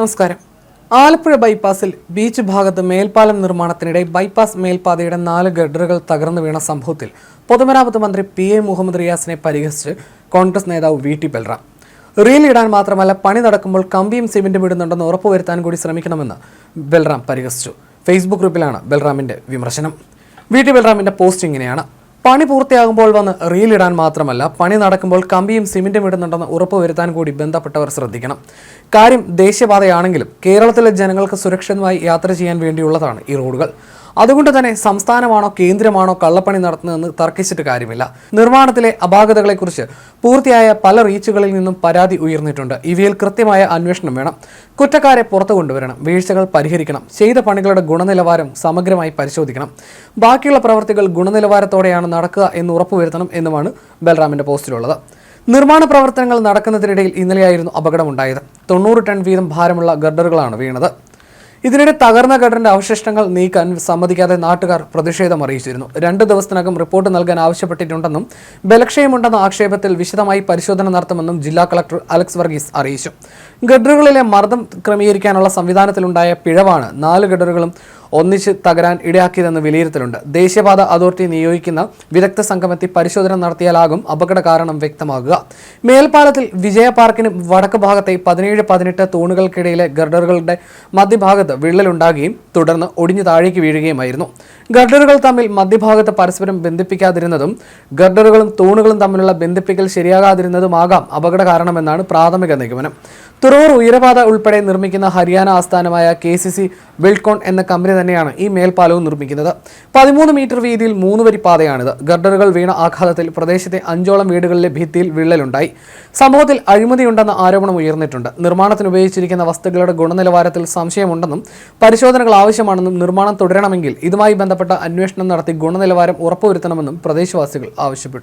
നമസ്കാരം. ആലപ്പുഴ ബൈപ്പാസിൽ ബീച്ച് ഭാഗത്ത് മേൽപ്പാലം നിർമ്മാണത്തിനിടെ ബൈപ്പാസ് മേൽപ്പാതയുടെ 4 ഗഡറുകൾ തകർന്നു വീണ സംഭവത്തിൽ പൊതുമരാമത്ത് മന്ത്രി PA മുഹമ്മദ് റിയാസിനെ പരിഹസിച്ച് കോൺഗ്രസ് നേതാവ് VT ബൽറാം. റീൽ ഇടാൻ മാത്രമല്ല, പണി നടക്കുമ്പോൾ കമ്പിയും സിമെന്റും ഇടുന്നുണ്ടെന്ന് ഉറപ്പുവരുത്താൻ കൂടി ശ്രമിക്കണമെന്ന് ബൽറാം പരിഹസിച്ചു. ഫേസ്ബുക്ക് ഗ്രൂപ്പിലാണ് ബൽറാമിന്റെ വിമർശനം. VT ബൽറാമിന്റെ പോസ്റ്റ് ഇങ്ങനെയാണ്: പണി പൂർത്തിയാകുമ്പോൾ വന്ന് റീൽ ഇടാൻ മാത്രമല്ല, പണി നടക്കുമ്പോൾ കമ്പിയും സിമെന്റും ഇടുന്നുണ്ടെന്ന് ഉറപ്പുവരുത്താൻ കൂടി ബന്ധപ്പെട്ടവർ ശ്രദ്ധിക്കണം. കാര്യം ദേശീയപാതയാണെങ്കിലും കേരളത്തിലെ ജനങ്ങൾക്ക് സുരക്ഷിതമായി യാത്ര ചെയ്യാൻ വേണ്ടിയുള്ളതാണ് ഈ റോഡുകൾ. അതുകൊണ്ട് തന്നെ സംസ്ഥാനമാണോ കേന്ദ്രമാണോ കള്ളപ്പണി നടത്തുന്നതെന്ന് തർക്കിച്ചിട്ട് കാര്യമില്ല. നിർമ്മാണത്തിലെ അപാകതകളെക്കുറിച്ച് പൂർത്തിയായ പല റീച്ചുകളിൽ നിന്നും പരാതി ഉയർന്നിട്ടുണ്ട്. ഇവയിൽ കൃത്യമായ അന്വേഷണം വേണം. കുറ്റക്കാരെ പുറത്തു കൊണ്ടുവരണം. വീഴ്ചകൾ പരിഹരിക്കണം. ചെയ്ത പണികളുടെ ഗുണനിലവാരം സമഗ്രമായി പരിശോധിക്കണം. ബാക്കിയുള്ള പ്രവൃത്തികൾ ഗുണനിലവാരത്തോടെയാണ് നടക്കുക എന്ന് ഉറപ്പുവരുത്തണം എന്നുമാണ് ബൽറാമിന്റെ പോസ്റ്റിലുള്ളത്. നിർമ്മാണ പ്രവർത്തനങ്ങൾ നടക്കുന്നതിനിടയിൽ ഇന്നലെയായിരുന്നു അപകടമുണ്ടായത്. 90 ടൺ വീതം ഭാരമുള്ള ഗർഡറുകളാണ് വീണത്. ഇതിനിടെ തകർന്ന ഗഡറിന്റെ അവശിഷ്ടങ്ങൾ നീക്കാൻ സമ്മതിക്കാതെ നാട്ടുകാർ പ്രതിഷേധം അറിയിച്ചിരുന്നു. 2 ദിവസത്തിനകം റിപ്പോർട്ട് നൽകാൻ ആവശ്യപ്പെട്ടിട്ടുണ്ടെന്നും ബലക്ഷയമുണ്ടെന്ന ആക്ഷേപത്തിൽ വിശദമായി പരിശോധന നടത്തുമെന്നും ജില്ലാ കളക്ടർ അലക്സ് വർഗീസ് അറിയിച്ചു. ഗഡറുകളിലെ മർദ്ദം ക്രമീകരിക്കാനുള്ള സംവിധാനത്തിലുണ്ടായ പിഴവാണ് 4 ഗഡറുകളും ഒന്നിച്ച് തകരാൻ ഇടയാക്കിയതെന്ന് വിലയിരുത്തലുണ്ട്. ദേശീയപാത അതോറിറ്റി നിയോഗിക്കുന്ന വിദഗ്ധ സംഘമെത്തി പരിശോധന നടത്തിയാലാകും അപകട കാരണം വ്യക്തമാകുക. മേൽപ്പാലത്തിൽ വിജയ പാർക്കിന് വടക്ക് ഭാഗത്തെ 17-18 തൂണുകൾക്കിടയിലെ ഗർഡറുകളുടെ മധ്യഭാഗത്ത് വിള്ളലുണ്ടാകുകയും തുടർന്ന് ഒടിഞ്ഞു താഴേക്ക് വീഴുകയുമായിരുന്നു. ഗർഡറുകൾ തമ്മിൽ മധ്യഭാഗത്ത് പരസ്പരം ബന്ധിപ്പിക്കാതിരുന്നതും ഗർഡറുകളും തൂണുകളും തമ്മിലുള്ള ബന്ധിപ്പിക്കൽ ശരിയാകാതിരുന്നതുമാകാം അപകട കാരണമെന്നാണ് പ്രാഥമിക നിഗമനം. തുറവൂർ ഉയരപാത ഉൾപ്പെടെ നിർമ്മിക്കുന്ന ഹരിയാന ആസ്ഥാനമായ KCC ബിൽഡ്കോൺ എന്ന കമ്പനി തന്നെയാണ് ഈ മേൽപ്പാലവും നിർമ്മിക്കുന്നത്. 13 മീറ്റർ വീതിയിൽ 3 വരി പാതയാണിത്. ഗർഡറുകൾ വീണ ആഘാതത്തിൽ പ്രദേശത്തെ 5ഓളം വീടുകളിലെ ഭിത്തിയിൽ വിള്ളലുണ്ടായി. സംഭവത്തിൽ അഴിമതിയുണ്ടെന്ന ആരോപണം ഉയർന്നിട്ടുണ്ട്. നിർമ്മാണത്തിന് ഉപയോഗിച്ചിരിക്കുന്ന വസ്തുക്കളുടെ ഗുണനിലവാരത്തിൽ സംശയമുണ്ടെന്നും പരിശോധനകൾ ആവശ്യമാണെന്നും നിർമ്മാണം തുടരണമെങ്കിൽ ഇതുമായി ബന്ധപ്പെട്ട അന്വേഷണം നടത്തി ഗുണനിലവാരം ഉറപ്പുവരുത്തണമെന്നും പ്രദേശവാസികൾ ആവശ്യപ്പെട്ടു.